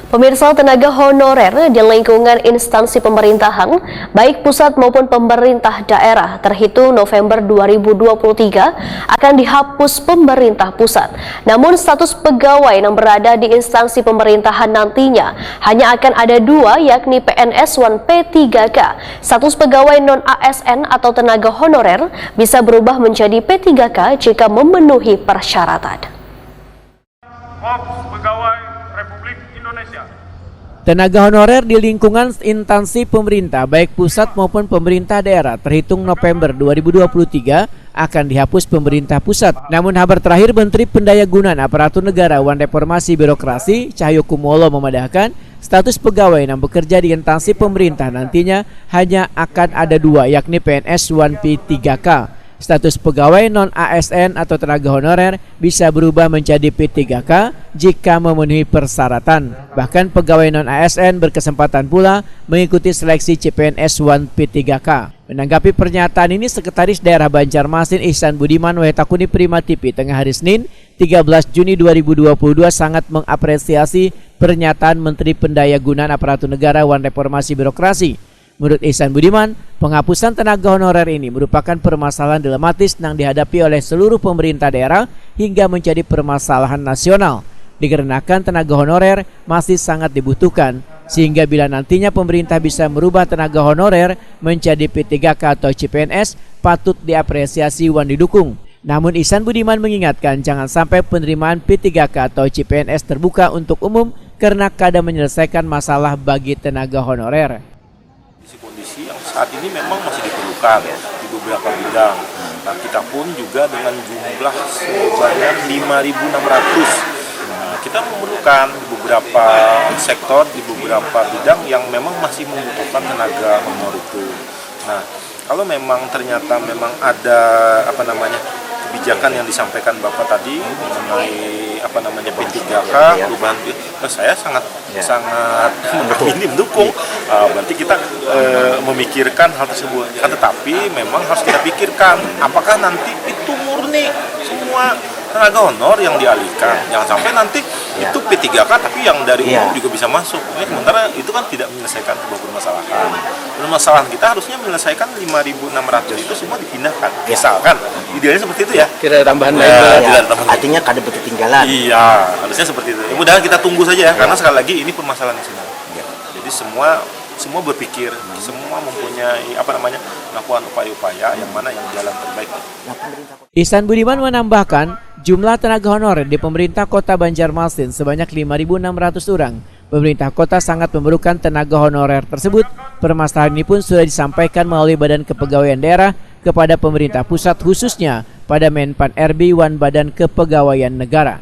Pemirsa, tenaga honorer di lingkungan instansi pemerintahan, baik pusat maupun pemerintah daerah terhitung November 2023 akan dihapus pemerintah pusat. Namun status pegawai yang berada di instansi pemerintahan nantinya hanya akan ada dua, yakni PNS 1 P3K. Status pegawai non-ASN atau tenaga honorer bisa berubah menjadi P3K jika memenuhi persyaratan. Pegawai Republik Indonesia. Tenaga honorer di lingkungan instansi pemerintah baik pusat maupun pemerintah daerah terhitung November 2023 akan dihapus pemerintah pusat. Namun kabar terakhir Menteri Pendayagunaan Aparatur Negara Wan Reformasi Birokrasi Cahyokumolo memadahkan status pegawai yang bekerja di instansi pemerintah nantinya hanya akan ada dua, yakni PNS 1 P3K. Status pegawai non-ASN atau tenaga honorer bisa berubah menjadi P3K jika memenuhi persyaratan. Bahkan pegawai non-ASN berkesempatan pula mengikuti seleksi CPNS 1 P3K. Menanggapi pernyataan ini, Sekretaris Daerah Banjarmasin Ihsan Budiman Wetakuni Prima TV tengah hari Senin 13 Juni 2022 sangat mengapresiasi pernyataan Menteri Pendayagunaan Aparatur Negara Wan Reformasi Birokrasi. Menurut Ihsan Budiman, penghapusan tenaga honorer ini merupakan permasalahan dilematis yang dihadapi oleh seluruh pemerintah daerah hingga menjadi permasalahan nasional. Dikarenakan tenaga honorer masih sangat dibutuhkan, sehingga bila nantinya pemerintah bisa merubah tenaga honorer menjadi P3K atau CPNS, patut diapresiasi wan didukung. Namun Ihsan Budiman mengingatkan jangan sampai penerimaan P3K atau CPNS terbuka untuk umum karena kadang menyelesaikan masalah bagi tenaga honorer. Kondisi yang saat ini memang masih diperlukan di beberapa bidang. Nah, kita pun juga dengan jumlah sebanyak 5.600. Kita memerlukan di beberapa sektor, di beberapa bidang yang memang masih membutuhkan tenaga honor itu. Nah, kalau memang ternyata memang ada kebijakan yang disampaikan Bapak tadi mengenai P3K perubahan, saya sangat mendukung. Berarti kita memikirkan hal tersebut. Tetapi memang harus kita pikirkan apakah nanti itu murni semua tenaga honor yang dialihkan. Jangan sampai nanti itu P3K tapi yang dari umum juga bisa masuk. Ini sementara itu kan tidak menyelesaikan sebuah permasalahan. Permasalahan kita harusnya menyelesaikan 5.600 itu semua dipindahkan. Misalkan idealnya seperti itu ya. Tidak ada tambahan lagi. Artinya kada ketinggalan. Iya, harusnya seperti itu. Mudah-mudahan kita tunggu saja ya, karena sekali lagi ini permasalahan nasional. Jadi semua berpikir, semua mempunyai melakukan upaya-upaya yang mana yang jalan terbaik. Ihsan Budiman menambahkan jumlah tenaga honorer di pemerintah Kota Banjarmasin sebanyak 5.600 orang. Pemerintah kota sangat memerlukan tenaga honorer tersebut. Permasalahan ini pun sudah disampaikan melalui Badan Kepegawaian Daerah kepada pemerintah pusat, khususnya pada Menpan RB Badan Kepegawaian Negara.